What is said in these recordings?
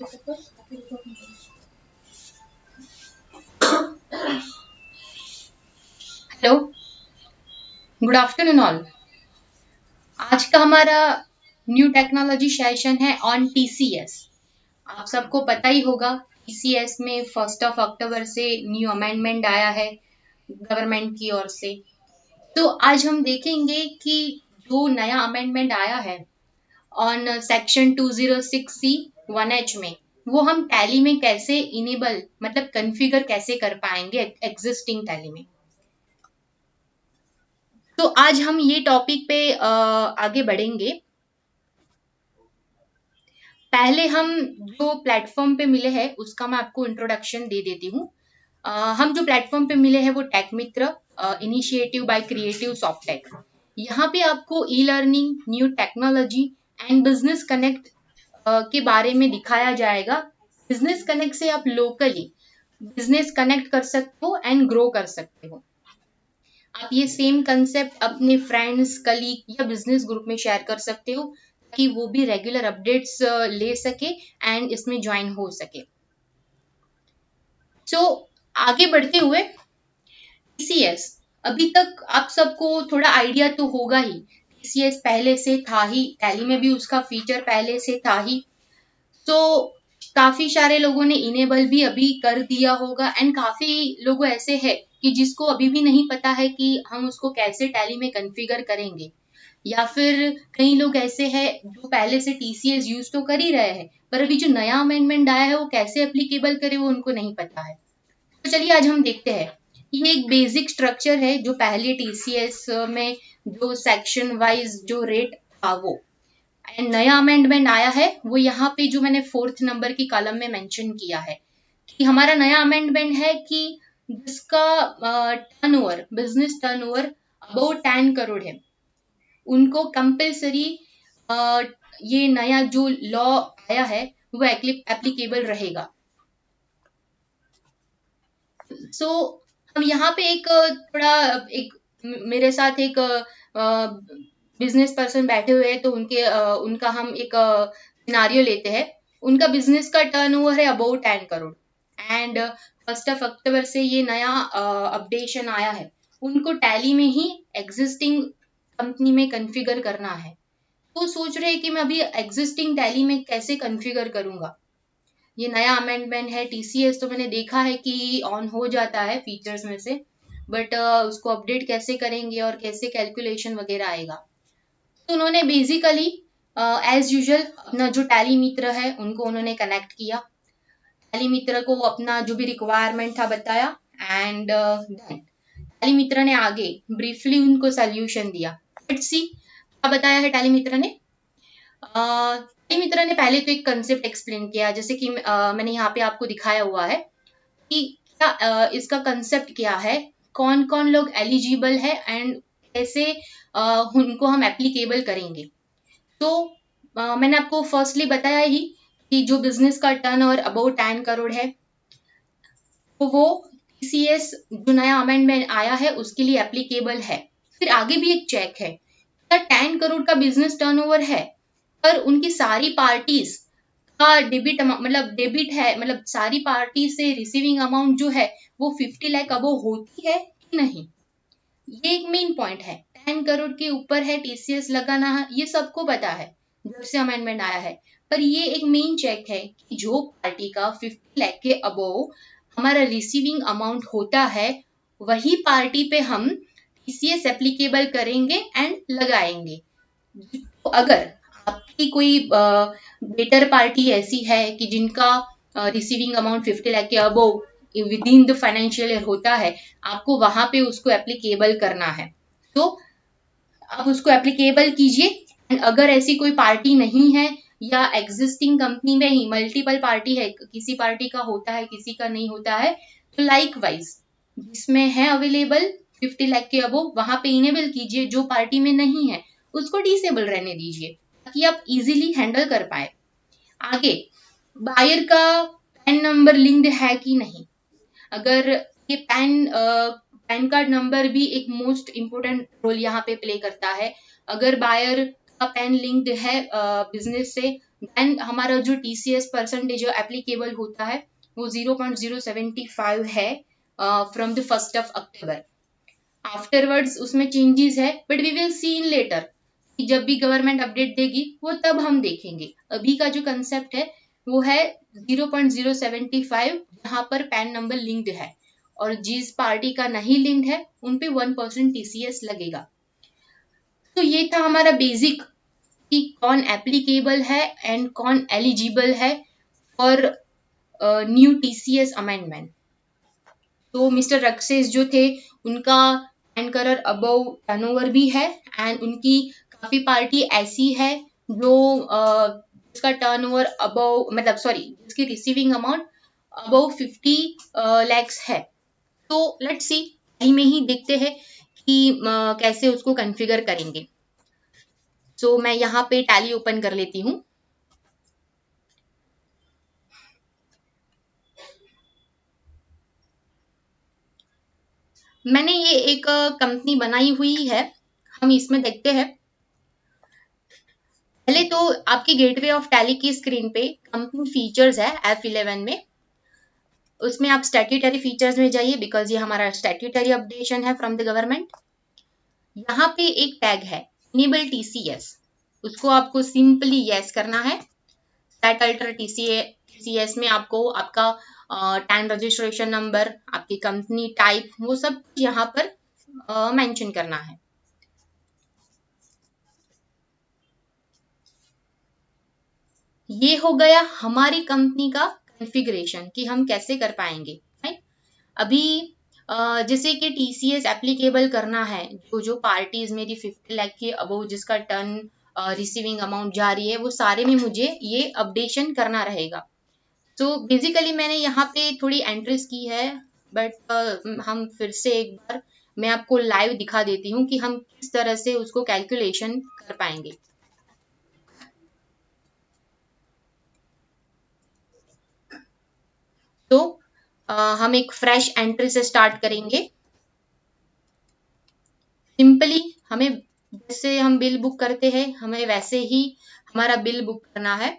Hello, good afternoon all. आज का हमारा न्यू टेक्नोलॉजी सेशन है ऑन टीसीएस। आप सबको पता ही होगा, टीसीएस में 1 अक्टूबर से न्यू अमेंडमेंट आया है गवर्नमेंट की ओर से। तो आज हम देखेंगे कि जो नया अमेंडमेंट आया है ऑन सेक्शन 206C 1H में, वो हम टैली में कैसे इनेबल मतलब कॉन्फ़िगर कैसे कर पाएंगे एग्जिस्टिंग टैली में। तो आज हम ये टॉपिक पे आगे बढ़ेंगे। पहले हम जो प्लेटफॉर्म पे मिले हैं उसका मैं आपको इंट्रोडक्शन दे देती हूँ। हम जो प्लेटफॉर्म पे मिले हैं वो tech Mitra initiative by creative softtech. यहाँ पे आपको e learning, new technology and business connect के बारे में दिखाया जाएगा। बिजनेस कनेक्ट से आप लोकली बिजनेस कनेक्ट कर सकते हो एंड ग्रो कर सकते हो। आप ये सेम कंसेप्ट अपने फ्रेंड्स, कलीग या बिजनेस ग्रुप में शेयर कर सकते हो ताकि वो भी रेगुलर अपडेट्स ले सके एंड इसमें ज्वाइन हो सके। सो आगे बढ़ते हुए टीसीएस, अभी तक आप सबको थोड़ा आइडिया तो होगा ही। टीसीएस पहले से था ही, टैली में भी उसका फीचर पहले से था ही। तो काफी सारे लोगों ने इनेबल भी अभी कर दिया होगा एंड काफी लोग ऐसे हैं कि जिसको अभी भी नहीं पता है कि हम उसको कैसे टैली में कॉन्फ़िगर करेंगे। या फिर कई लोग ऐसे हैं जो पहले से टीसीएस यूज तो कर ही रहे हैं, पर अभी जो नया अमेंडमेंट आया है वो कैसे एप्लीकेबल करे वो उनको नहीं पता है। तो चलिए आज हम देखते हैं। ये एक बेसिक स्ट्रक्चर है जो पहले टीसीएस में जो सेक्शन वाइज जो रेट था वो, एंड नया अमेंडमेंट आया है वो यहाँ पे जो मैंने 4th नंबर की कॉलम में मेंशन किया है कि हमारा नया अमेंडमेंट है कि जिसका turnover, business turnover about 10 crore है, उनको कंपलसरी ये नया जो लॉ आया है वो एप्लीकेबल रहेगा। सो हम यहाँ पे एक थोड़ा एक मेरे साथ एक बिजनेस पर्सन बैठे हुए हैं, तो उनका हम एक सिनारियो लेते हैं। उनका बिजनेस का टर्नओवर है अबाउट 10 करोड़ एंड 1 अक्टूबर से ये नया अपडेशन आया है, उनको टैली में ही एग्जिस्टिंग कंपनी में कॉन्फ़िगर करना है। तो सोच रहे हैं कि मैं अभी एग्जिस्टिंग टैली में कैसे कॉन्फ़िगर करूंगा। ये नया अमेंडमेंट है टीसीएस, तो मैंने देखा है कि ऑन हो जाता है फीचर्स में से, बट उसको अपडेट कैसे करेंगे और कैसे कैलकुलेशन वगैरह आएगा। तो उन्होंने बेसिकली एज यूजुअल अपना जो टैली मित्र है उनको उन्होंने कनेक्ट किया, टैली मित्र को अपना जो भी रिक्वायरमेंट था बताया एंड देन टैली मित्र ने आगे ब्रीफली उनको सोल्यूशन दिया। लेट्स सी क्या बताया है टैली मित्र ने। मित्रा ने पहले तो एक कंसेप्ट एक्सप्लेन किया, जैसे कि मैंने यहाँ पे आपको दिखाया हुआ है कि क्या इसका कंसेप्ट क्या है, कौन कौन लोग एलिजिबल है एंड कैसे उनको हम एप्लीकेबल करेंगे। तो मैंने आपको फर्स्टली बताया ही कि जो बिजनेस का टर्न ओवर अबाउट 10 करोड़ है, तो वो टीसीएस जो नया अमेंडमेंट आया है उसके लिए एप्लीकेबल है। फिर आगे भी एक चेक है, क्या 10 करोड़ का बिजनेस टर्नओवर है पर उनकी सारी पार्टीज का डेबिट है, मतलब सारी पार्टी से रिसीविंग अमाउंट जो है वो 50 लाख अबो होती है कि नहीं। ये एक मेन पॉइंट है। 10 करोड़ के ऊपर है टीसीएस लगाना, ये सबको पता है जब से अमेंडमेंट आया है। पर ये एक मेन चेक है कि जो पार्टी का 50 लाख के अबोव हमारा रिसीविंग अमाउंट होता है, वही पार्टी पे हम टीसीएस एप्लीकेबल करेंगे एंड लगाएंगे। तो अगर आपकी कोई बेटर पार्टी ऐसी है कि जिनका रिसीविंग अमाउंट 50 लाख के above with in the financial year होता है, आपको वहां पे उसको एप्लीकेबल करना है। तो आप उसको एप्लीकेबल कीजिए एंड अगर ऐसी कोई पार्टी नहीं है या एग्जिस्टिंग कंपनी में ही मल्टीपल पार्टी है, किसी पार्टी का होता है किसी का नहीं होता है, तो लाइक वाइज जिसमें है अवेलेबल 50 लाख के अबोव वहां पे इनेबल कीजिए, जो पार्टी में नहीं है उसको डिसेबल रहने दीजिए ताकि आप इजीली हैंडल कर पाए। आगे बायर का पैन नंबर लिंक्ड है कि नहीं। अगर ये पैन कार्ड नंबर भी एक मोस्ट इम्पोर्टेंट रोल यहाँ पे प्ले करता है। अगर बायर का पैन लिंक्ड है बिजनेस से, देन हमारा जो TCS परसेंटेज एप्लीकेबल होता है वो 0.075 है फ्रॉम द 1 अक्टूबर। आफ्टरवर्ड्स उसमें चेंजेस है, but we will see in later, जब भी गवर्नमेंट अपडेट देगी वो तब हम देखेंगे। अभी का जो कंसेप्ट है वो है 0.075, जहां पर पैन नंबर लिंक्ड है, और जिस पार्टी का नहीं लिंक्ड है उन पे 1% TCS लगेगा। तो ये था हमारा बेसिक कि कौन एप्लीकेबल है एंड कौन एलिजिबल है फॉर न्यू TCS अमेंडमेंट। तो मिस्टर रक्सेस जो थे उनका 10 करोड़ अबव टर्नओवर भी है, एंड उनकी काफी पार्टी ऐसी है जो जिसका टर्नओवर अबव, मतलब सॉरी, जिसकी रिसीविंग अमाउंट अबव 50 लैक्स है। तो लेट्स सी, में ही देखते हैं कि कैसे उसको कॉन्फ़िगर करेंगे। सो मैं यहाँ पे टैली ओपन कर लेती हूँ। मैंने ये एक कंपनी बनाई हुई है, हम इसमें देखते हैं। पहले तो आपकी गेटवे ऑफ टैली की स्क्रीन पे कंपनी फीचर्स है F11 में, उसमें आप स्टैट्यूटरी फीचर्स में जाइए, बिकॉज ये हमारा स्टैट्यूटरी अपडेशन है फ्रॉम द गवर्नमेंट। यहाँ पे एक टैग है इनेबल TCS, उसको आपको सिंपली यस करना है। सेट अल्टर TCS में आपको आपका टैन रजिस्ट्रेशन नंबर, आपकी कंपनी टाइप, वो सब यहाँ पर मेंशन करना है। ये हो गया हमारी कंपनी का कॉन्फ़िगरेशन कि हम कैसे कर पाएंगे, राइट। अभी जैसे कि TCS एप्लीकेबल करना है, जो पार्टीज मेरी 50 लाख के अबव जिसका टर्न रिसीविंग अमाउंट जा रही है, वो सारे में मुझे ये अपडेशन करना रहेगा। तो बेसिकली मैंने यहाँ पे थोड़ी एंट्रीज की है, बट हम फिर से एक बार मैं आपको लाइव दिखा देती हूँ कि हम किस तरह से उसको कैलकुलेशन कर पाएंगे। तो हम एक फ्रेश एंट्री से स्टार्ट करेंगे। सिंपली हमें जैसे हम बिल बुक करते हैं, हमें वैसे ही हमारा बिल बुक करना है।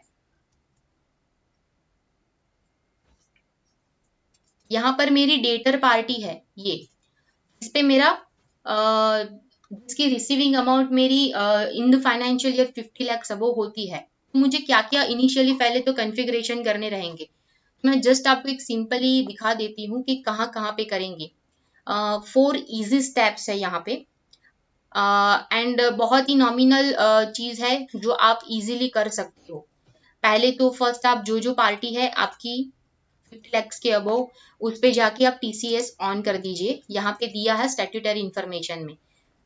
यहाँ पर मेरी डेटर पार्टी है ये, इस पे मेरा जिसकी रिसीविंग अमाउंट मेरी in the financial year 50 lakh above होती है, तो मुझे क्या क्या इनिशियली पहले तो कॉन्फ़िगरेशन करने रहेंगे। मैं जस्ट आपको एक सिंपली दिखा देती हूँ कि कहाँ कहाँ पे करेंगे। 4 इजी स्टेप्स है यहाँ पे, एंड बहुत ही नॉमिनल चीज है जो आप इजीली कर सकते हो। पहले तो फर्स्ट आप जो पार्टी है आपकी 50 लैक्स के अबव, उस पे जाके आप TCS ऑन कर दीजिए। यहाँ पे दिया है स्टैट्यूटरी इंफॉर्मेशन में,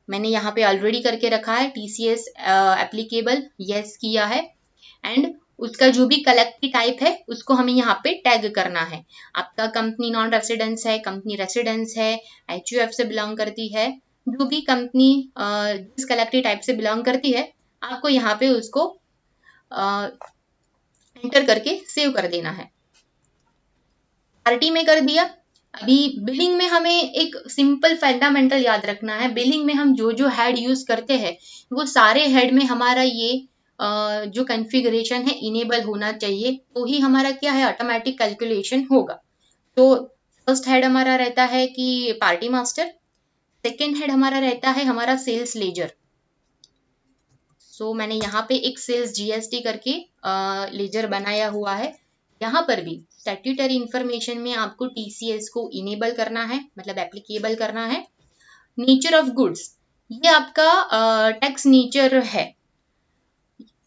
मैंने यहाँ पे ऑलरेडी करके रखा है TCS एप्लीकेबल, यस किया है, एंड उसका जो भी कलेक्ट की टाइप है उसको हमें यहाँ पे टैग करना है। आपका कंपनी नॉन रेसिडेंस है, कंपनी रेसिडेंस है, HUF से बिलोंग करती है, जो भी कंपनी जिस कलेक्टिव टाइप से बिलोंग करती है, आपको यहाँ पे उसको एंटर करके सेव कर देना है। पार्टी में कर दिया। अभी बिलिंग में हमें एक सिंपल फंडामेंटल याद रखना है, बिलिंग में हम जो हेड यूज करते हैं वो सारे हेड में हमारा ये जो कॉन्फ़िगरेशन है इनेबल होना चाहिए, तो ही हमारा क्या है ऑटोमेटिक कैलकुलेशन होगा। तो फर्स्ट हेड हमारा रहता है कि पार्टी मास्टर, सेकेंड हेड हमारा रहता है हमारा सेल्स लेजर। सो मैंने यहाँ पे एक सेल्स GST करके लेजर बनाया हुआ है। यहाँ पर भी स्टैट्यूटरी इंफॉर्मेशन में आपको TCS को इनेबल करना है, मतलब एप्लीकेबल करना है। नेचर ऑफ गुड्स, ये आपका टैक्स नेचर है,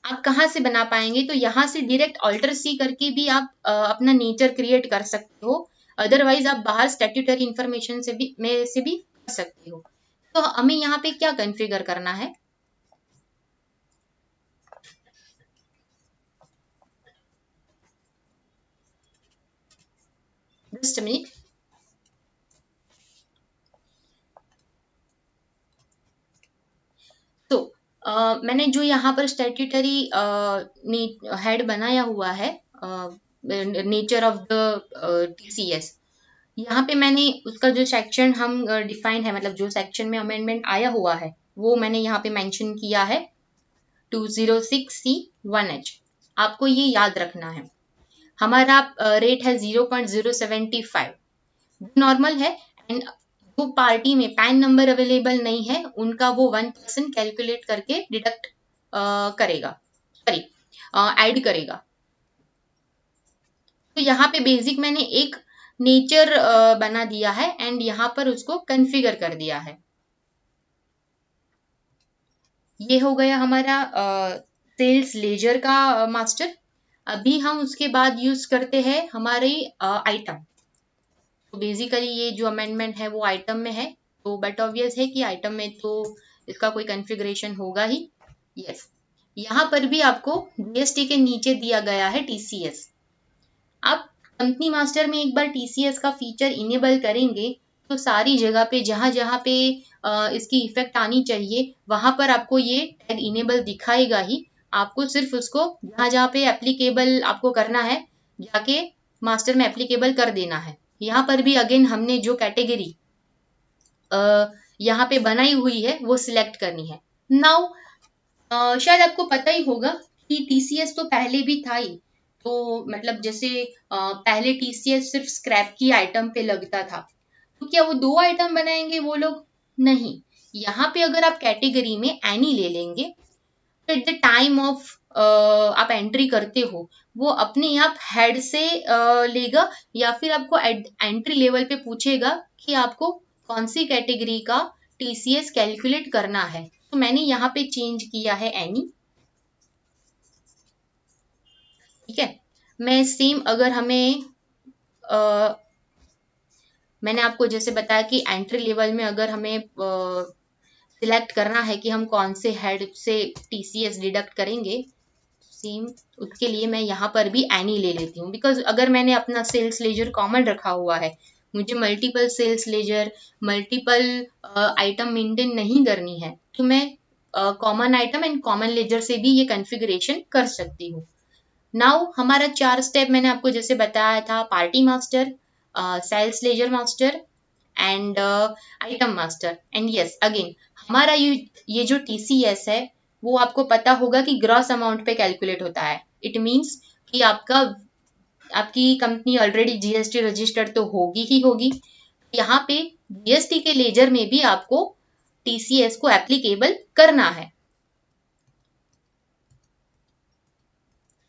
आप कहाँ से बना पाएंगे, तो यहाँ से डायरेक्ट ऑल्टर सी करके भी आप अपना नेचर क्रिएट कर सकते हो। अदरवाइज आप बाहर स्टैट्यूटरी इंफॉर्मेशन से भी कर सकते हो। तो हमें यहाँ पे क्या कॉन्फ़िगर करना है, जस्ट अ मिनट। तो मैंने जो यहाँ पर स्टैट्यूटरी हेड बनाया हुआ है, नेचर ऑफ द TCS, यहाँ पे मैंने उसका जो सेक्शन हम डिफाइन है, मतलब जो सेक्शन में अमेंडमेंट आया हुआ है वो मैंने यहाँ पे मेंशन किया है 206C1H। आपको ये याद रखना है। हमारा रेट है 0.075 नॉर्मल है, एंड जो पार्टी में पैन नंबर अवेलेबल नहीं है उनका वो 1% कैलकुलेट करके डिडक्ट करेगा, सॉरी ऐड करेगा। तो यहाँ पे बेसिक मैंने एक नेचर बना दिया है एंड यहाँ पर उसको कॉन्फ़िगर कर दिया है। ये हो गया हमारा सेल्स लेजर का मास्टर। अभी हम उसके बाद यूज करते हैं हमारी आइटम। तो बेसिकली ये जो अमेंडमेंट है वो आइटम में है, तो बट ऑब्वियस है कि आइटम में तो इसका कोई कॉन्फ़िगरेशन होगा ही। यस, यहाँ पर भी आपको जीएसटी के नीचे दिया गया है टीसीएस। आप कंपनी मास्टर में एक बार टीसीएस का फीचर इनेबल करेंगे तो सारी जगह पे जहां जहां पे इसकी इफेक्ट आनी चाहिए वहां पर आपको ये टैग इनेबल दिखाएगा ही। आपको सिर्फ उसको जहां जहां पे एप्लीकेबल आपको करना है जाके मास्टर में एप्लीकेबल कर देना है। यहाँ पर भी अगेन हमने जो कैटेगरी यहाँ पे बनाई हुई है वो सिलेक्ट करनी है। नाउ शायद आपको पता ही होगा कि टीसीएस तो पहले भी था ही। तो मतलब जैसे पहले टीसीएस सिर्फ स्क्रैप की आइटम पे लगता था, तो क्या वो 2 आइटम बनाएंगे वो लोग? नहीं। यहाँ पे अगर आप कैटेगरी में एनी ले लेंगे तो एट द टाइम ऑफ आप एंट्री करते हो वो अपने आप हेड से लेगा या फिर आपको एंट्री लेवल पे पूछेगा कि आपको कौन सी कैटेगरी का टीसीएस कैलकुलेट करना है। तो मैंने यहाँ पे चेंज किया है एनी। ठीक है, मैं सेम अगर हमें मैंने आपको जैसे बताया कि एंट्री लेवल में अगर हमें सिलेक्ट करना है कि हम कौन से हेड से टीसीएस डिडक्ट करेंगे, सेम उसके लिए मैं यहाँ पर भी एनी ले लेती हूँ। बिकॉज अगर मैंने अपना सेल्स लेजर कॉमन रखा हुआ है, मुझे multiple sales ledger multiple item maintain नहीं करनी है, तो मैं common item and common ledger से भी ये कॉन्फ़िगरेशन कर सकती हूँ। नाउ हमारा 4 स्टेप मैंने आपको जैसे बताया था, party master, sales ledger master and item master. And yes again हमारा ये जो टीसीएस है वो आपको पता होगा कि ग्रॉस अमाउंट पे कैलकुलेट होता है। इट मीन्स कि आपकी कंपनी ऑलरेडी जीएसटी रजिस्टर्ड तो होगी ही होगी। यहाँ पे जीएसटी के लेजर में भी आपको टीसीएस को एप्लीकेबल करना है।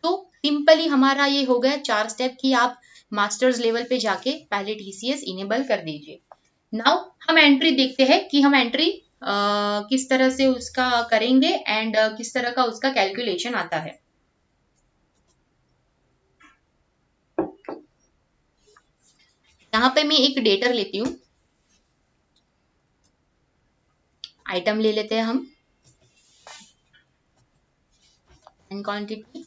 तो सिंपली हमारा ये हो गया 4 स्टेप कि आप मास्टर्स लेवल पे जाके पहले टीसीएस इनेबल कर दीजिए। नाउ हम एंट्री देखते हैं कि हम एंट्री किस तरह से उसका करेंगे एंड किस तरह का उसका कैलकुलेशन आता है। यहाँ पे मैं एक डेटर लेती हूँ, आइटम ले लेते हैं हम एंड क्वांटिटी,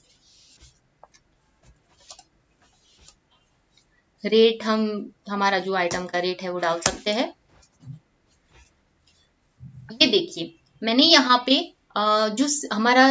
रेट हम हमारा जो आइटम का रेट है वो डाल सकते हैं। ये देखिए मैंने यहाँ पे जो हमारा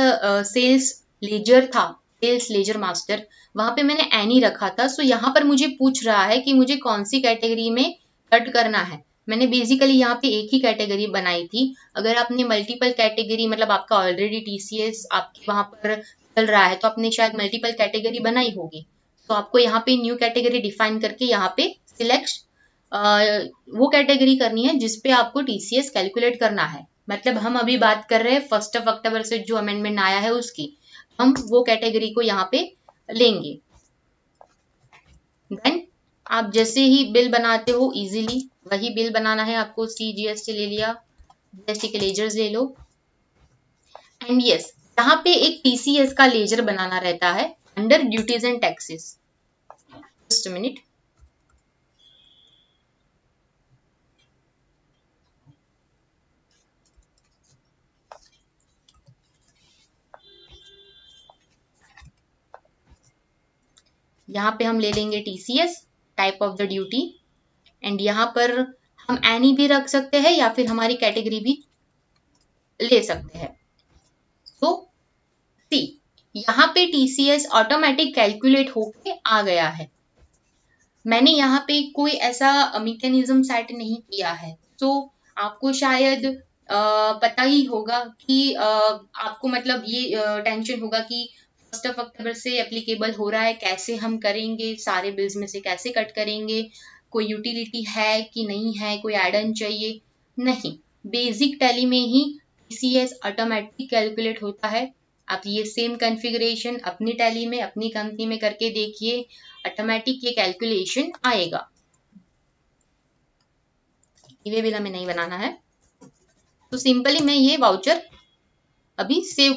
सेल्स लेजर था, सेल्स लेजर मास्टर, वहां पे मैंने एनी रखा था। सो यहाँ पर मुझे पूछ रहा है कि मुझे कौन सी कैटेगरी में कट करना है। मैंने बेसिकली यहाँ पे एक ही कैटेगरी बनाई थी। अगर आपने मल्टीपल कैटेगरी मतलब आपका ऑलरेडी टीसीएस आपके वहां पर चल रहा है तो आपने शायद मल्टीपल कैटेगरी बनाई होगी। तो आपको यहाँ पे न्यू कैटेगरी डिफाइन करके यहाँ पे सिलेक्ट वो कैटेगरी करनी है जिसपे आपको टीसीएस कैलकुलेट करना है। मतलब हम अभी बात कर रहे हैं 1 अक्टूबर से जो अमेंडमेंट आया है उसकी, हम वो कैटेगरी को यहाँ पे लेंगे। देन आप जैसे ही बिल बनाते हो इजीली वही बिल बनाना है आपको। जीएसटी ले लिया, जीएसटी के लेजर्स ले लो एंड यस यहाँ पे एक टीसीएस का लेजर बनाना रहता है under duties and taxes. Just minute, यहाँ पे हम ले लेंगे TCS type of the duty and यहाँ पर हम एनी भी रख सकते हैं या फिर हमारी कैटेगरी भी ले सकते हैं। तो सी यहाँ पे टीसीएस ऑटोमेटिक कैलकुलेट होके आ गया है। मैंने यहाँ पे कोई ऐसा मैकेनिज्म सेट नहीं किया है। तो आपको शायद पता ही होगा कि आपको मतलब ये टेंशन होगा कि 1 अक्टूबर से एप्लीकेबल हो रहा है, कैसे हम करेंगे, सारे बिल्स में से कैसे कट करेंगे, कोई यूटिलिटी है कि नहीं है, कोई एड ऑन चाहिए, नहीं, बेसिक टैली में ही टीसीएस ऑटोमेटिक कैलकुलेट होता है। आप ये सेम कॉन्फ़िगरेशन अपनी टैली में अपनी कंपनी में करके देखिए, ऑटोमेटिक ये कैलकुलेशन आएगा। ये बिल हमें नहीं बनाना है, तो सिंपली मैं ये वाउचर अभी सेव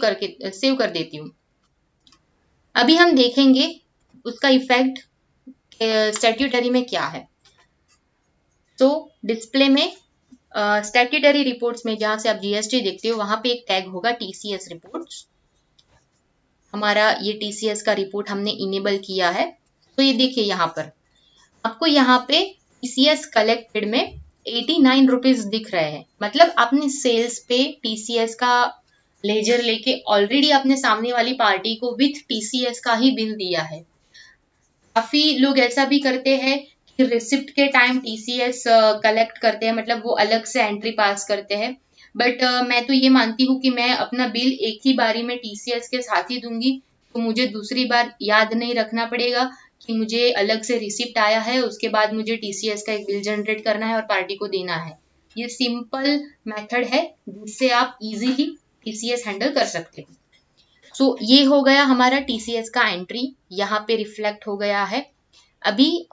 कर देती हूँ। अभी हम देखेंगे उसका इफेक्ट स्टैट्यूटरी में क्या है। तो डिस्प्ले में स्टैट्यूटरी रिपोर्ट्स में जहां से आप जीएसटी देखते हो वहां पे एक टैग होगा टीसीएस रिपोर्ट्स। हमारा ये टीसीएस का रिपोर्ट हमने इनेबल किया है। तो ये देखिए यहाँ पर आपको यहाँ पे टीसीएस कलेक्टेड में 89 रुपीज दिख रहे हैं। मतलब आपने सेल्स पे टीसीएस का लेजर लेके ऑलरेडी अपने सामने वाली पार्टी को विथ टीसीएस का ही बिल दिया है। काफी लोग ऐसा भी करते हैं कि रिसिप्ट के टाइम टीसीएस कलेक्ट करते हैं, मतलब वो अलग से एंट्री पास करते हैं। बट मैं तो ये मानती हूँ कि मैं अपना बिल एक ही बारी में टीसीएस के साथ ही दूंगी, तो मुझे दूसरी बार याद नहीं रखना पड़ेगा कि मुझे अलग से रिसिप्ट आया है, उसके बाद मुझे टीसीएस का एक बिल जनरेट करना है और पार्टी को देना है। ये सिंपल मेथड है जिससे आप इजीली टीसीएस हैंडल कर सकते हो। सो ये हो गया हमारा टीसीएस का एंट्री, यहाँ पे रिफ्लेक्ट हो गया है। अभी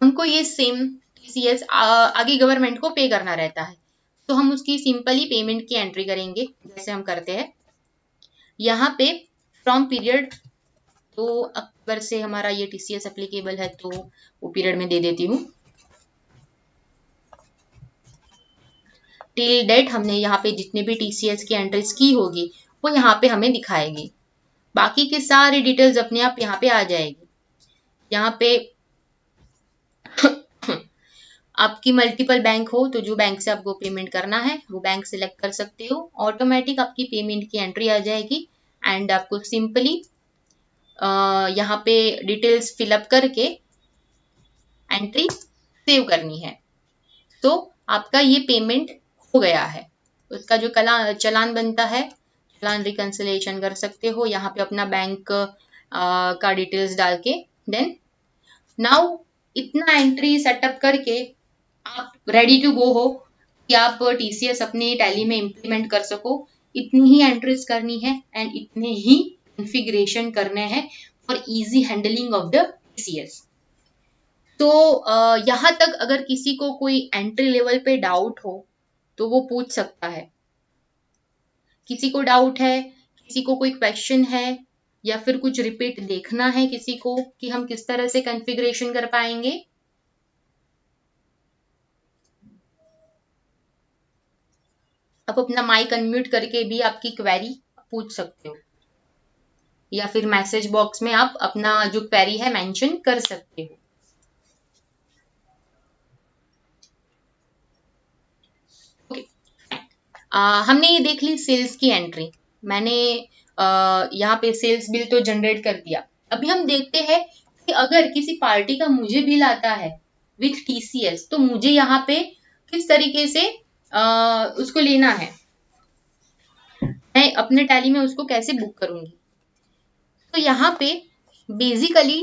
हमको ये सेम टीसीएस आगे गवर्नमेंट को पे करना रहता है, तो हम उसकी सिंपली पेमेंट की एंट्री करेंगे जैसे हम करते हैं। यहाँ पे फ्रॉम पीरियड, तो अक्टूबर से हमारा ये टीसीएस एप्लीकेबल है, तो वो पीरियड में दे देती हूँ। टिल डेट हमने यहाँ पे जितने भी टीसीएस की एंट्रीज की होगी वो यहाँ पे हमें दिखाएगी। बाकी की सारी डिटेल्स अपने आप यहाँ पे आ जाएगी। यहाँ पे आपकी मल्टीपल बैंक हो तो जो बैंक से आपको पेमेंट करना है वो बैंक सिलेक्ट कर सकते हो, ऑटोमेटिक आपकी पेमेंट की एंट्री आ जाएगी। एंड आपको सिंपली यहाँ पे डिटेल्स फिलअप करके एंट्री सेव करनी है। तो आपका ये पेमेंट हो गया है। उसका जो चलान बनता है, चलान रिकंसिलिएशन कर सकते हो यहाँ पे अपना बैंक का डिटेल्स डाल के। देन नाउ इतना एंट्री सेटअप करके आप रेडी टू गो हो कि आप टीसीएस अपनी टैली में इम्प्लीमेंट कर सको। इतनी ही एंट्रीज करनी है एंड इतने ही कॉन्फ़िगरेशन करने हैं for easy handling of the TCS. तो यहाँ तक अगर किसी को कोई एंट्री लेवल पे डाउट हो तो वो पूछ सकता है। किसी को डाउट है, किसी को कोई क्वेश्चन है, या फिर कुछ रिपीट देखना है किसी को कि हम किस तरह से कॉन्फ़िगरेशन कर पाएंगे। आप अपना माइक अनम्यूट करके भी आपकी क्वेरी पूछ सकते हो, या फिर मैसेज बॉक्स में आप अपना जो क्वेरी है मेंशन कर सकते हो। हमने ये देख ली सेल्स की एंट्री। मैंने यहाँ पे सेल्स बिल तो जनरेट कर दिया। अभी हम देखते हैं कि अगर किसी पार्टी का मुझे बिल आता है विथ टीसीएस तो मुझे यहाँ पे किस तरीके से उसको लेना है, मैं अपने टैली में उसको कैसे बुक करूंगी। तो यहाँ पे बेसिकली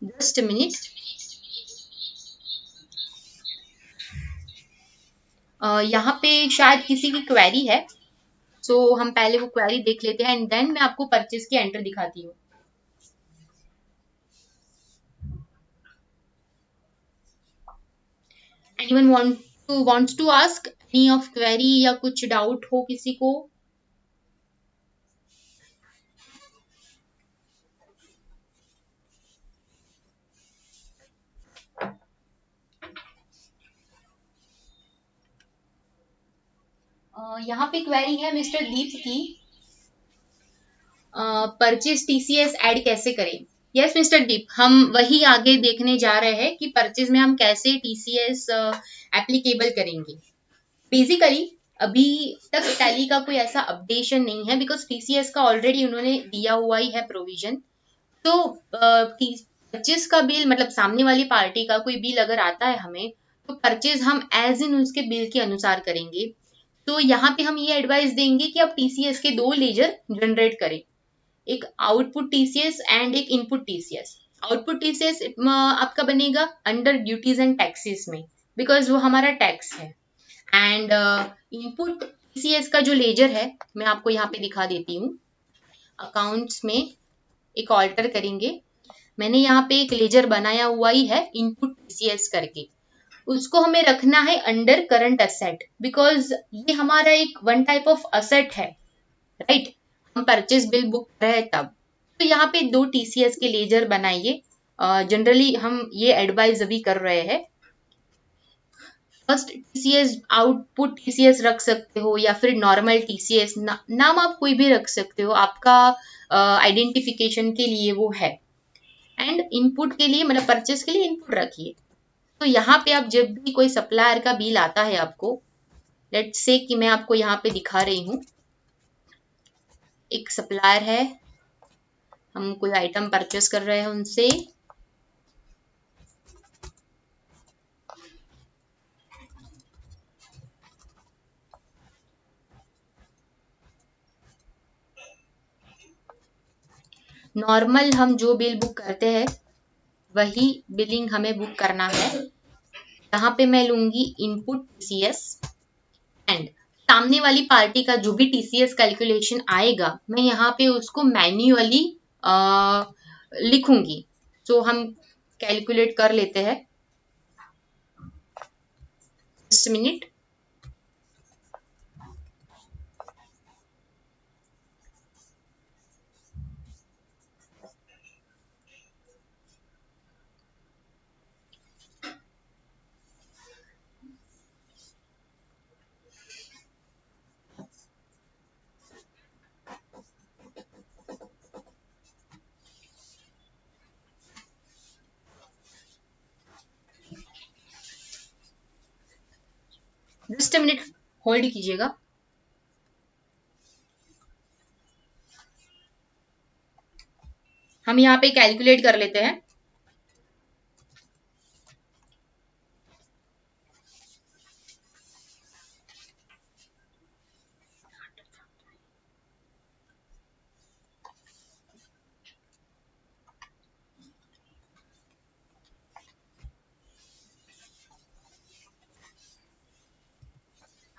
जस्ट मिनट, यहाँ पे शायद किसी की क्वेरी है, सो हम पहले वो क्वेरी देख लेते हैं एंड देन मैं आपको परचेज की एंट्री दिखाती हूँ। Anyone wants to ask any of query या कुछ डाउट हो किसी को? यहाँ पे क्वेरी है मिस्टर दीप की, परचेज टीसीएस ऐड कैसे करें। यस मिस्टर दीप, हम वही आगे देखने जा रहे हैं कि परचेज में हम कैसे टीसीएस एप्लीकेबल करेंगे। बेसिकली अभी तक टैली का कोई ऐसा अपडेशन नहीं है बिकॉज टीसीएस का ऑलरेडी उन्होंने दिया हुआ ही है प्रोविजन। तो परचेज का बिल मतलब सामने वाली पार्टी का कोई बिल अगर आता है हमें, तो परचेज हम एज इन उसके बिल के अनुसार करेंगे। तो यहाँ पे हम ये एडवाइस देंगे कि आप टीसीएस के दो लेजर जनरेट करें, एक आउटपुट टीसीएस एंड एक इनपुट टीसीएस। आउटपुट टीसीएस आपका बनेगा अंडर ड्यूटीज एंड टैक्सेस में, बिकॉज वो हमारा टैक्स है। एंड इनपुट टीसीएस का जो लेजर है मैं आपको यहाँ पे दिखा देती हूँ। अकाउंट्स में एक ऑल्टर करेंगे, मैंने यहाँ पे एक लेजर बनाया हुआ ही है इनपुट टीसीएस करके, उसको हमें रखना है अंडर करंट असेट, बिकॉज ये हमारा एक वन टाइप ऑफ असेट है, राइट। हम परचेज बिल बुक कर रहे हैं तब। तो यहाँ पे दो टीसीएस के लेजर बनाइए। जनरली हम ये एडवाइस अभी कर रहे हैं। फर्स्ट टीसीएस आउटपुट टीसीएस रख सकते हो या फिर नॉर्मल टीसीएस, नाम आप कोई भी रख सकते हो, आपका आइडेंटिफिकेशन के लिए वो है। एंड इनपुट के लिए मतलब परचेस के लिए इनपुट रखिए। तो यहाँ पे आप जब भी कोई सप्लायर का बिल आता है आपको, लेट्स से कि मैं आपको यहाँ पे दिखा रही हूँ, एक सप्लायर है, हम कोई आइटम परचेस कर रहे हैं उनसे, नॉर्मल हम जो बिल बुक करते हैं वही बिलिंग हमें बुक करना है। यहाँ पे मैं लूंगी इनपुट टीसीएस एंड सामने वाली पार्टी का जो भी टीसीएस कैलकुलेशन आएगा मैं यहाँ पे उसको मैन्युअली लिखूंगी। तो हम कैलकुलेट कर लेते हैं, just minute. Just minute hold कीजिएगा। हम यहाँ पे कैलकुलेट कर लेते हैं।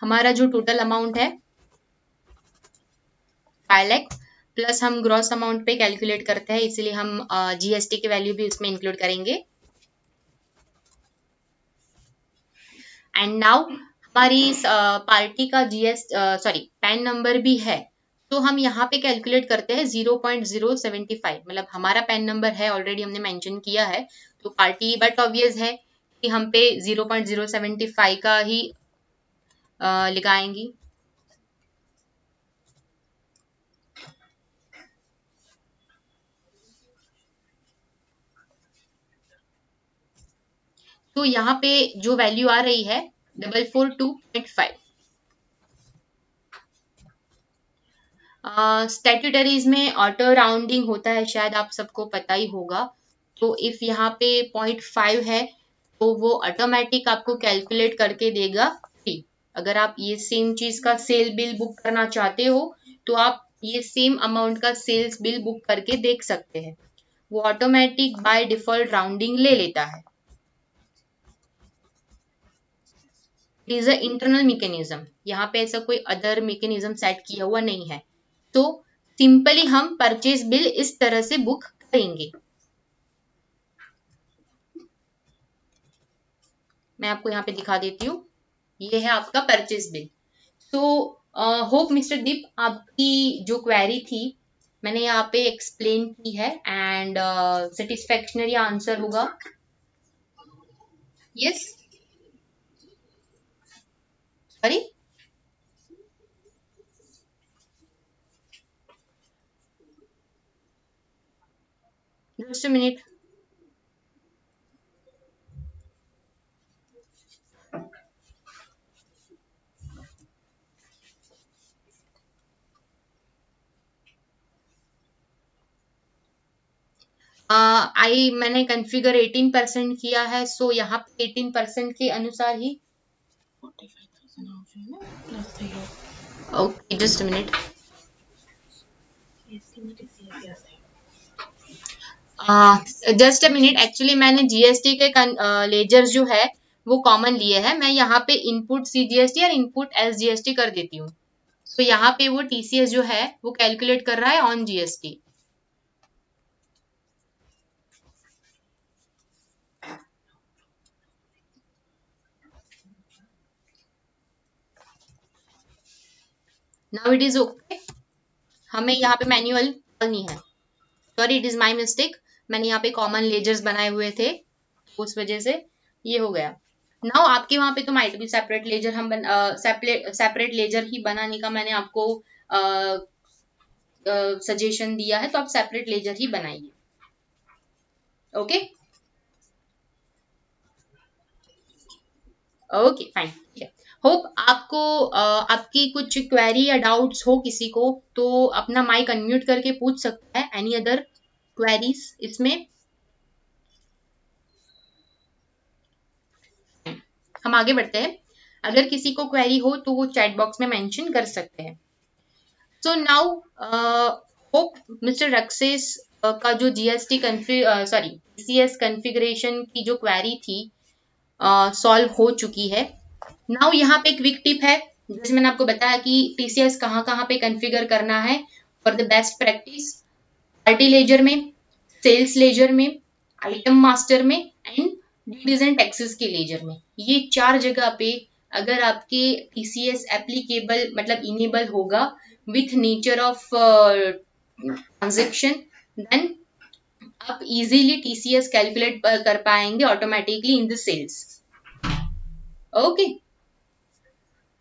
हमारा जो टोटल अमाउंट है 5 लाख प्लस हम ग्रॉस अमाउंट पे कैलकुलेट करते हैं, इसलिए हम जीएसटी की वैल्यू भी उसमें इंक्लूड करेंगे। एंड नाउ हमारी पार्टी का पैन नंबर भी है, तो हम यहाँ पे कैलकुलेट करते हैं 0.075, मतलब हमारा पैन नंबर है ऑलरेडी हमने मेंशन किया है, तो पार्टी बट ऑब्वियस है कि हम पे 0.075 का ही लगाएंगी। तो यहाँ पे जो वैल्यू आ रही है 442.5। स्टैट्यूटरीज में ऑटो राउंडिंग होता है, शायद आप सबको पता ही होगा। तो इफ यहाँ पे 0.5 है तो वो ऑटोमेटिक आपको कैलकुलेट करके देगा 3। अगर आप ये सेम चीज का सेल बिल बुक करना चाहते हो तो आप ये सेम अमाउंट का सेल्स बिल बुक करके देख सकते हैं, वो ऑटोमेटिक बाय डिफॉल्ट राउंडिंग ले लेता है। It is a internal mechanism, यहाँ पे ऐसा कोई अदर मैकेनिज्म सेट किया हुआ नहीं है। तो सिंपली हम परचेज बिल इस तरह से बुक करेंगे। मैं आपको यहाँ पे दिखा देती हूँ, ये है आपका purchase bill. So hope mister Deep आपकी जो क्वेरी थी मैंने यहाँ पे एक्सप्लेन की है एंड सेटिस्फैक्शनरी आंसर होगा। Yes, sorry, just a minute. मैंने कॉन्फ़िगर 18% किया है, सो यहाँ पे 18% के अनुसार ही 45,000 okay, just minute. Just a minute, actually मैंने जीएसटी के लेजर जो है वो कॉमन लिए हैं। मैं यहाँ पे इनपुट सीजीएसटी और इनपुट एसजीएसटी कर देती हूँ, तो यहाँ पे वो टीसीएस जो है वो कैलकुलेट कर रहा है on GST. Now it is okay. हमें यहाँ पे मैन्युअल नहीं है, sorry, it is my mistake. मैंने यहाँ पे कॉमन लेजर्स बनाए हुए थे, उस वजह से ये हो गया। नाउ आपके वहां पे तो माइट भी सेपरेट लेजर, हम सेपरेट लेजर ही बनाने का मैंने आपको सजेशन दिया है, तो आप सेपरेट लेजर ही बनाइए। ओके ओके फाइन, ठीक है। होप आपको आपकी कुछ क्वेरी या डाउट्स हो किसी को, तो अपना माइक अनम्यूट करके पूछ सकता है। एनी अदर क्वेरीज इसमें? हम आगे बढ़ते हैं। अगर किसी को क्वेरी हो तो वो चैट बॉक्स में मेंशन कर सकते हैं। सो नाउ होप मिस्टर रक्सेस का जो जीएसटी सॉरी सीएस कॉन्फ़िगरेशन की जो क्वेरी थी सॉल्व हो चुकी है। नाउ यहाँ पे एक क्विक टिप है, जैसे मैंने आपको बताया कि टीसीएस कहाँ कहाँ पे कॉन्फ़िगर करना है for the best practice. Party ledger में, सेल्स लेजर में, आइटम मास्टर में एंड ड्यूटीज एंड टैक्सेस के लेजर में। ये 4 जगह पे अगर आपके टीसीएस एप्लीकेबल मतलब इनेबल होगा with nature of transaction, then आप इजीली टीसीएस कैलकुलेट कर पाएंगे automatically in the sales. Okay,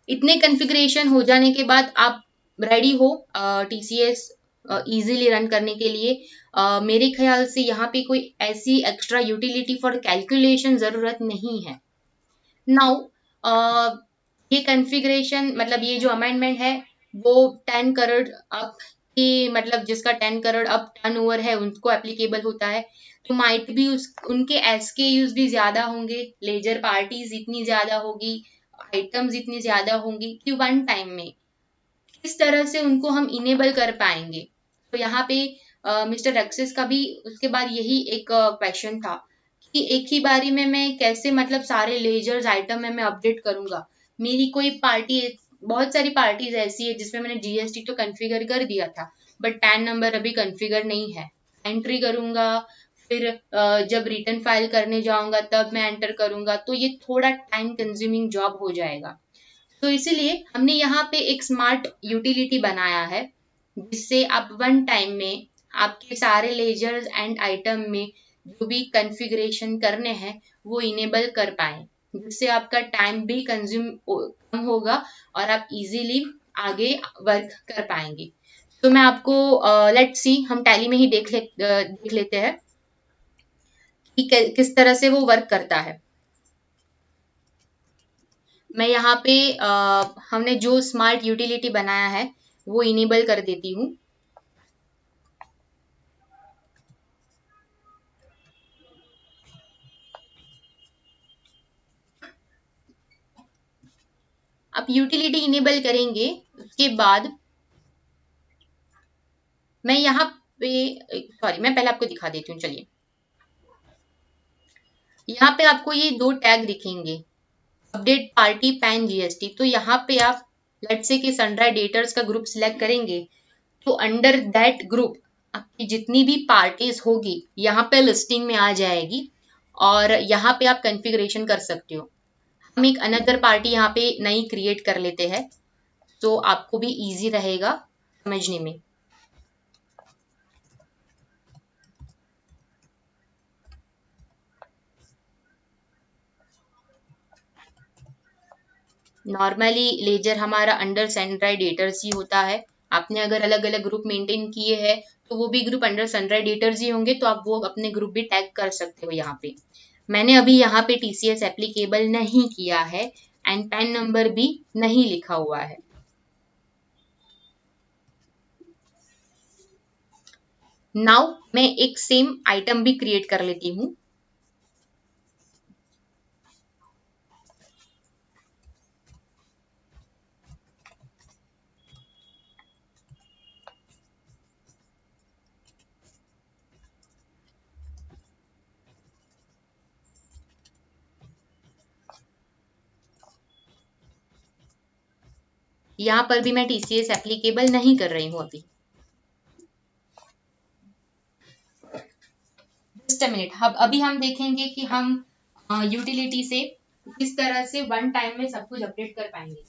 इतने कॉन्फ़िगरेशन हो जाने के बाद आप रेडी हो टीसीएस इजीली रन करने के लिए। मेरे ख्याल से यहाँ पे कोई ऐसी एक्स्ट्रा यूटिलिटी फॉर कैलकुलेशन जरूरत नहीं है। नाउ ये कॉन्फ़िगरेशन मतलब ये जो अमेंडमेंट है वो 10 करोड़ अप की मतलब जिसका 10 करोड़ अप टर्न ओवर है उनको एप्लीकेबल होता है। तो माइट भी उनके एसकेयूज भी ज्यादा होंगे, लेजर पार्टीज इतनी ज्यादा होगी, आइटम्स इतनी ज्यादा होंगी कि वन टाइम में किस तरह से उनको हम इनेबल कर पाएंगे। तो यहाँ पे मिस्टर एक्सेस का भी उसके बाद यही एक क्वेश्चन था कि एक ही बारी में मैं कैसे मतलब सारे लेजर्स आइटम में मैं अपडेट करूंगा। मेरी कोई पार्टी, बहुत सारी पार्टीज ऐसी है जिसमें मैंने जीएसटी तो कॉन्फ़िगर कर दिया था बट पैन नंबर अभी कॉन्फ़िगर नहीं है। एंट्री करूंगा, फिर जब रिटर्न फाइल करने जाऊंगा तब मैं एंटर करूंगा, तो ये थोड़ा टाइम कंज्यूमिंग जॉब हो जाएगा। तो इसीलिए हमने यहाँ पे एक स्मार्ट यूटिलिटी बनाया है जिससे आप वन टाइम में आपके सारे लेजर्स एंड आइटम में जो भी कॉन्फ़िगरेशन करने हैं वो इनेबल कर पाए, जिससे आपका टाइम भी कंज्यूम कम होगा और आप इजीली आगे वर्क कर पाएंगे। तो मैं आपको लेट्स सी हम टैली में ही देख लेते हैं कि किस तरह से वो वर्क करता है। मैं यहाँ पे हमने जो स्मार्ट यूटिलिटी बनाया है वो इनेबल कर देती हूँ। आप यूटिलिटी इनेबल करेंगे उसके बाद मैं यहाँ पे सॉरी मैं पहले आपको दिखा देती हूँ। चलिए, यहाँ पे आपको ये 2 टैग दिखेंगे, अपडेट पार्टी पैन जीएसटी। तो यहाँ पे आप लेट्स से कि सनड्राई डेटर्स का ग्रुप सिलेक्ट करेंगे तो अंडर दैट ग्रुप आपकी जितनी भी पार्टीज होगी यहाँ पे लिस्टिंग में आ जाएगी और यहाँ पे आप कॉन्फ़िगरेशन कर सकते हो। हम एक अनदर पार्टी यहाँ पे नई क्रिएट कर लेते हैं तो आपको भी इजी रहेगा समझने में। नॉर्मली लेजर हमारा अंडर सनड्राई डेटर्स ही होता है। आपने अगर अलग अलग ग्रुप मेंटेन किए हैं तो वो भी ग्रुप अंडर सनड्राई डेटर्स ही होंगे, तो आप वो अपने ग्रुप भी टैग कर सकते हो यहाँ पे। मैंने अभी यहाँ पे टीसीएस एप्लीकेबल नहीं किया है एंड पैन नंबर भी नहीं लिखा हुआ है। नाउ मैं एक सेम आइटम भी क्रिएट कर लेती हूँ। यहाँ पर भी मैं टीसीएस एप्लीकेबल नहीं कर रही हूँ अभी। जस्ट अ मिनट, अब अभी हम देखेंगे कि हम यूटिलिटी से किस तरह से वन टाइम में सब कुछ अपडेट कर पाएंगे।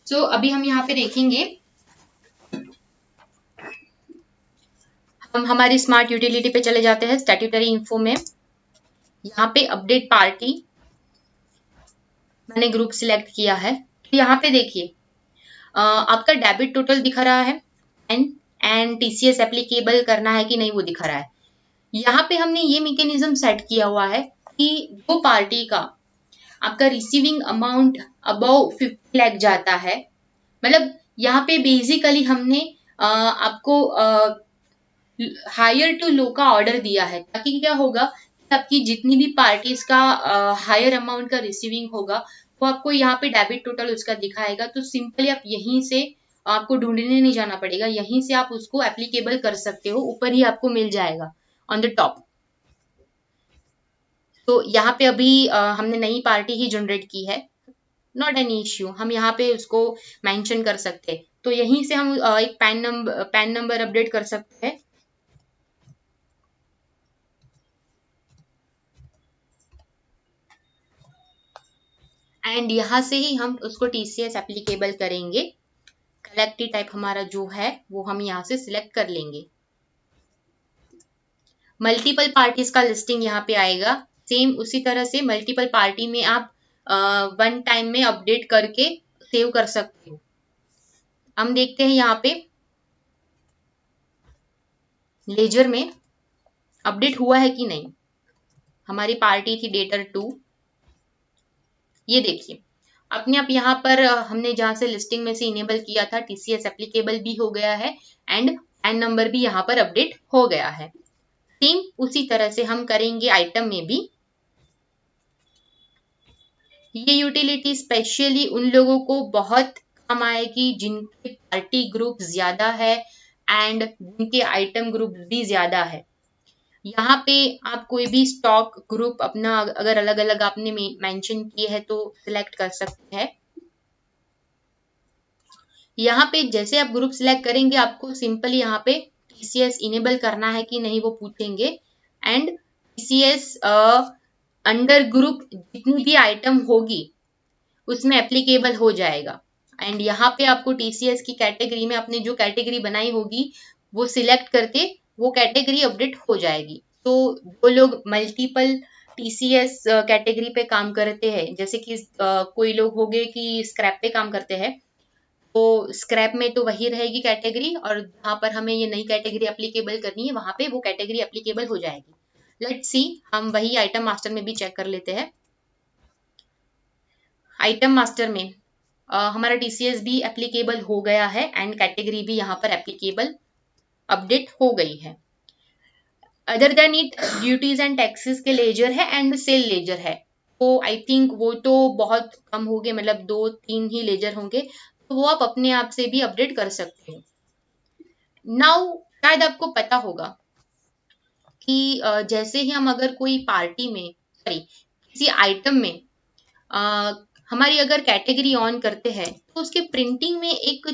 सो अभी हम यहाँ पे देखेंगे, हम हमारी स्मार्ट यूटिलिटी पे चले जाते हैं। स्टैट्यूटरी इन्फो में यहाँ पे अपडेट पार्टी मैंने ग्रुप सिलेक्ट किया है। तो यहाँ पे देखिए आपका डेबिट टोटल दिखा रहा है एंड टीसीएस एप्लीकेबल करना है कि नहीं वो दिखा रहा है। यहाँ पे हमने ये मैकेनिज्म सेट किया हुआ है कि जो पार्टी का आपका रिसीविंग अमाउंट अबव 50 लाख जाता है, मतलब यहाँ पे बेसिकली हमने आपको हायर टू लो का ऑर्डर दिया है, ताकि क्या होगा कि आपकी जितनी भी पार्टीज का हायर अमाउंट का रिसीविंग होगा वो आपको यहाँ पे डेबिट टोटल उसका दिखाएगा। तो सिंपली आप यहीं से आपको ढूंढने नहीं जाना पड़ेगा, यहीं से आप उसको एप्लीकेबल कर सकते हो, ऊपर ही आपको मिल जाएगा ऑन द टॉप। तो यहाँ पे अभी हमने नई पार्टी ही जनरेट की है, नॉट एनी इश्यू, हम यहाँ पे उसको मेंशन कर सकते हैं। तो यहीं से हम एक पैन नंबर अपडेट कर सकते हैं। एंड यहाँ से ही हम उसको टीसीएस एप्लीकेबल करेंगे। कलेक्टिव टाइप हमारा जो है वो हम यहाँ से सिलेक्ट कर लेंगे। मल्टीपल पार्टीज का लिस्टिंग यहाँ पे आएगा। सेम उसी तरह से मल्टीपल पार्टी में आप वन टाइम में अपडेट करके सेव कर सकते हो। हम देखते हैं यहाँ पे लेजर में अपडेट हुआ है कि नहीं। हमारी पार्टी थी डेटर 2, ये देखिए अपने आप यहाँ पर हमने जहां से लिस्टिंग में से इनेबल किया था टीसीएस एप्लीकेबल भी हो गया है एंड पैन नंबर भी यहाँ पर अपडेट हो गया है। सेम उसी तरह से हम करेंगे आइटम में भी। ये यूटिलिटी स्पेशली उन लोगों को बहुत काम आएगी जिनके पार्टी ग्रुप ज्यादा है एंड जिनके आइटम ग्रुप भी ज्यादा है। यहाँ पे आप कोई भी स्टॉक ग्रुप अपना अगर अलग अलग आपने मेंशन किए हैं तो सिलेक्ट कर सकते हैं। यहाँ पे जैसे आप ग्रुप सिलेक्ट करेंगे आपको सिंपली यहाँ पे टीसीएस इनेबल करना है कि नहीं वो पूछेंगे एंड टीसीएस अंडर ग्रुप जितनी भी आइटम होगी उसमें एप्लीकेबल हो जाएगा। एंड यहाँ पे आपको टीसीएस की कैटेगरी में आपने जो कैटेगरी बनाई होगी वो सिलेक्ट करके वो कैटेगरी अपडेट हो जाएगी। तो जो लोग मल्टीपल टीसीएस कैटेगरी पे काम करते हैं, जैसे कि कोई लोग हो गए कि स्क्रैप पे काम करते हैं, तो स्क्रैप में तो वही रहेगी कैटेगरी, और जहाँ पर हमें ये नई कैटेगरी एप्लीकेबल करनी है वहां पे वो कैटेगरी एप्लीकेबल हो जाएगी। लेट्स सी, हम वही आइटम मास्टर में भी चेक कर लेते हैं। आइटम मास्टर में हमारा टीसीएस भी एप्लीकेबल हो गया है एंड कैटेगरी भी यहाँ पर एप्लीकेबल अपडेट हो गई है। Other than it duties and taxes के लेजर है एंड सेल लेजर है, तो आई थिंक वो तो बहुत कम हो गए, मतलब 2-3 ही लेजर होंगे, तो वो आप अपने आप से भी अपडेट कर सकते हो। नाउ शायद आपको पता होगा कि जैसे ही हम अगर कोई पार्टी में सॉरी किसी आइटम में हमारी अगर कैटेगरी ऑन करते हैं तो उसके प्रिंटिंग में एक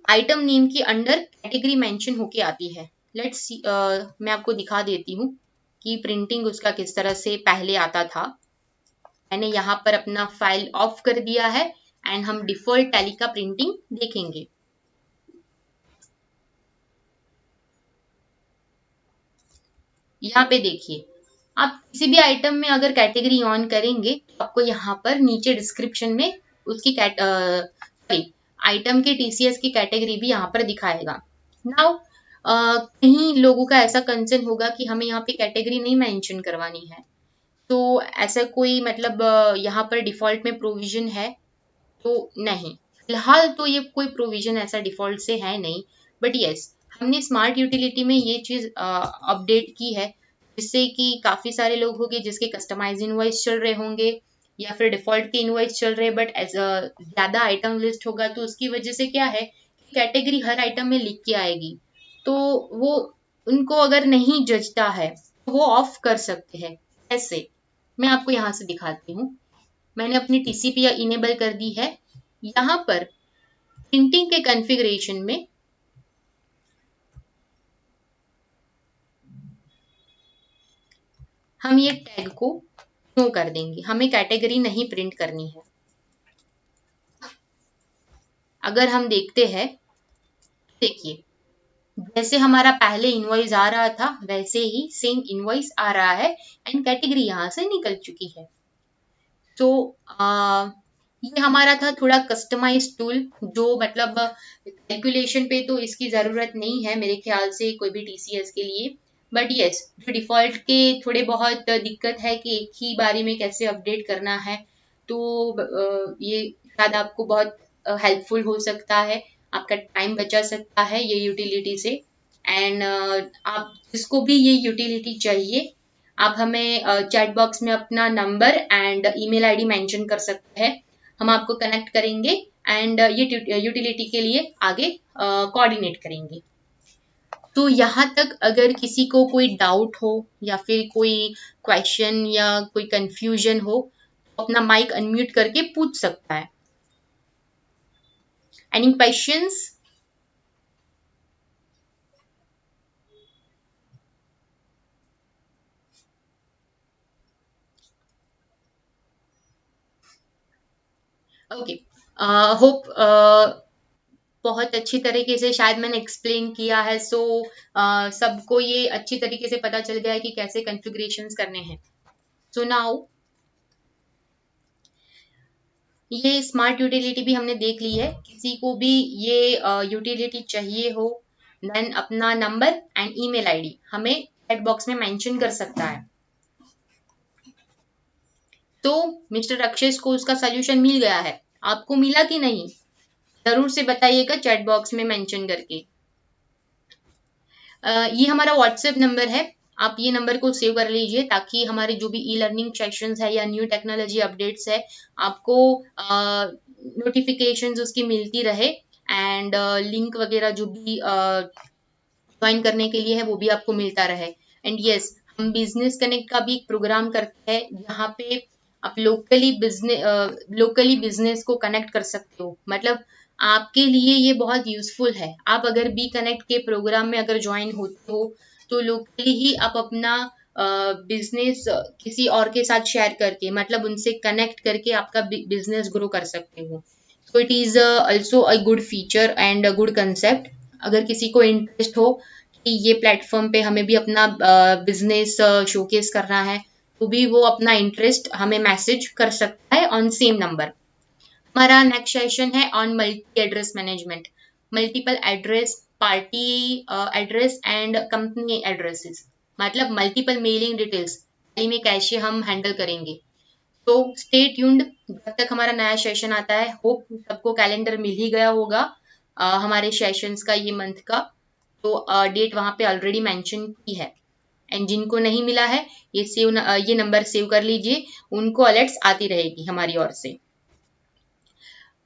आइटम नेम के अंडर कैटेगरी मेंशन होके आती है। लेट्स मैं आपको दिखा देती हूँ कि प्रिंटिंग उसका किस तरह से पहले आता था मैंने यहाँ पर अपना फाइल ऑफ कर दिया है एंड हम डिफॉल्ट टैली का प्रिंटिंग देखेंगे। यहाँ पे देखिए, आप किसी भी आइटम में अगर कैटेगरी ऑन करेंगे तो आपको यहाँ पर नीचे डिस्क्रिप्शन में उसकी आइटम के टीसीएस की कैटेगरी भी यहाँ पर दिखाएगा। नाउ कहीं लोगों का ऐसा कंसर्न होगा कि हमें यहाँ पे कैटेगरी नहीं मेंशन करवानी है, तो ऐसा कोई मतलब यहाँ पर डिफॉल्ट में प्रोविजन है तो नहीं, फिलहाल तो ये कोई प्रोविजन ऐसा डिफॉल्ट से है नहीं, बट यस हमने स्मार्ट यूटिलिटी में ये चीज अपडेट की है, जिससे कि काफी सारे लोग होंगे जिसके कस्टमाइज इनवॉइस चल रहे होंगे या फिर डिफॉल्ट के इनवॉइस चल रहे, बट एज ज्यादा आइटम लिस्ट होगा तो उसकी वजह से क्या है, कैटेगरी हर आइटम में लिख के आएगी, तो वो उनको अगर नहीं जचता है तो वो ऑफ कर सकते हैं। ऐसे मैं आपको यहाँ से दिखाती हूँ, मैंने अपनी टीसीपी इनेबल कर दी है। यहाँ पर प्रिंटिंग के कॉन्फ़िगरेशन में हम ये टैग को नो कर देंगे, हमें कैटेगरी नहीं प्रिंट करनी है। अगर हम देखते हैं, देखिए जैसे हमारा पहले इनवॉइस आ रहा था वैसे ही सेम इनवॉइस आ रहा है एंड कैटेगरी यहाँ से निकल चुकी है। तो ये हमारा था थोड़ा कस्टमाइज टूल, जो मतलब कैलकुलेशन पे तो इसकी ज़रूरत नहीं है मेरे ख्याल से कोई भी टीसीएस के लिए, बट यस जो डिफ़ॉल्ट के थोड़े बहुत दिक्कत है कि एक ही बारी में कैसे अपडेट करना है, तो ये शायद आपको बहुत हेल्पफुल हो सकता है, आपका टाइम बचा सकता है ये यूटिलिटी से। एंड आप जिसको भी ये यूटिलिटी चाहिए आप हमें चैट बॉक्स में अपना number and email ID mention कर सकते हैं, हम आपको कनेक्ट करेंगे एंड ये यूटिलिटी के लिए आगे कोऑर्डिनेट करेंगे। तो यहाँ तक अगर किसी को कोई डाउट हो या फिर कोई क्वेश्चन या कोई कंफ्यूजन हो तो अपना माइक अनम्यूट करके पूछ सकता है। Any questions? ओके, होप बहुत अच्छी तरीके से शायद मैंने एक्सप्लेन किया है, सो सबको ये अच्छी तरीके से पता चल गया है कि कैसे कॉन्फ़िगरेशंस करने हैं। सो नाउ ये स्मार्ट यूटिलिटी भी हमने देख ली है, किसी को भी ये यूटिलिटी चाहिए हो देन अपना नंबर एंड ईमेल आईडी हमें चैट बॉक्स में मेंशन कर सकता है। तो मिस्टर अक्षय को उसका सॉल्यूशन मिल गया है, आपको मिला कि नहीं जरूर से बताइएगा चैट बॉक्स में मेंशन करके। ये हमारा व्हाट्सएप नंबर है, आप ये नंबर को सेव कर लीजिए ताकि हमारे जो भी ई लर्निंग सेशंस है या न्यू टेक्नोलॉजी अपडेट्स है आपको नोटिफिकेशंस उसकी मिलती रहे एंड लिंक वगैरह जो भी ज्वाइन करने के लिए है वो भी आपको मिलता रहे। एंड यस हम बिजनेस कनेक्ट का भी एक प्रोग्राम करते हैं जहाँ पे आप लोकली बिजनेस को कनेक्ट कर सकते हो, मतलब आपके लिए ये बहुत यूजफुल है। आप अगर बी कनेक्ट के प्रोग्राम में अगर ज्वाइन होते हो तो लोकली ही आप अपना बिजनेस किसी और के साथ शेयर करके मतलब उनसे कनेक्ट करके आपका बिजनेस ग्रो कर सकते हो। So it is also a good feature and a good concept. अगर किसी को इंटरेस्ट हो कि ये प्लेटफॉर्म पे हमें भी अपना बिजनेस शोकेस करना है तो भी वो अपना इंटरेस्ट हमें मैसेज कर सकता है ऑन सेम नंबर। हमारा नेक्स्ट सेशन है on multi address management, multiple address, party address and company addresses, मतलब मल्टीपल मेलिंग डिटेल्स में कैसे हम हैंडल करेंगे। तो स्टे ट्यून्ड जब तक हमारा नया सेशन आता है, होप सबको कैलेंडर मिल ही गया होगा हमारे सेशंस का ये मंथ का, तो डेट वहां पे ऑलरेडी मेंशन की है एंड जिनको नहीं मिला है ये नंबर सेव कर लीजिए, उनको अलर्ट्स आती रहेगी हमारी ओर से।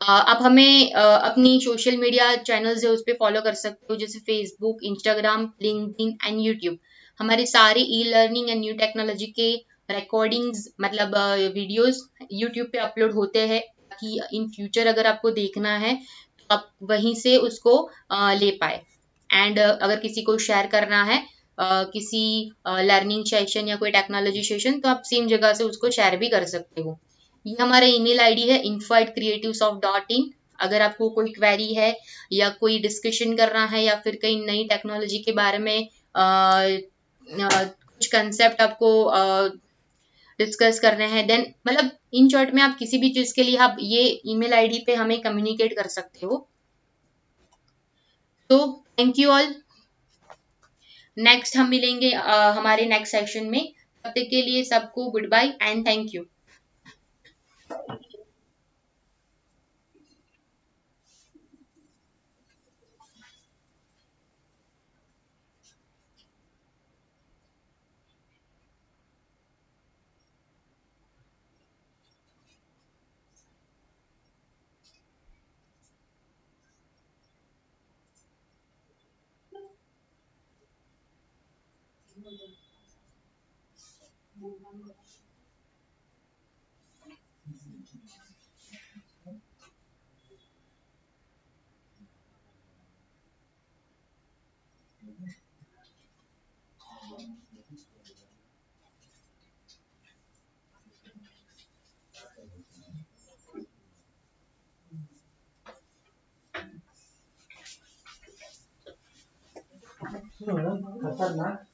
आप हमें अपनी सोशल मीडिया चैनल्स है उस पर फॉलो कर सकते हो, जैसे Facebook, Instagram, LinkedIn and YouTube. हमारे सारे e learning and new technology के रिकॉर्डिंग्स मतलब वीडियोस यूट्यूब पे अपलोड होते हैं ताकि इन फ्यूचर अगर आपको देखना है तो आप वहीं से उसको ले पाए। एंड अगर किसी को शेयर करना है किसी लर्निंग सेशन या कोई टेक्नोलॉजी सेशन तो आप सेम जगह से उसको शेयर भी कर सकते हो। ये हमारा ईमेल आईडी है info@creativesoft.in। अगर आपको कोई क्वेरी है या कोई डिस्कशन करना है या फिर कई नई टेक्नोलॉजी के बारे में कुछ कंसेप्ट आपको डिस्कस करने हैं, देन मतलब इन शॉर्ट में आप किसी भी चीज के लिए आप ये ईमेल आईडी पे हमें कम्युनिकेट कर सकते हो। तो थैंक यू ऑल। नेक्स्ट हम मिलेंगे हमारे नेक्स्ट सेक्शन में। तब तक के लिए सबको good bye and thank you. खतरनाक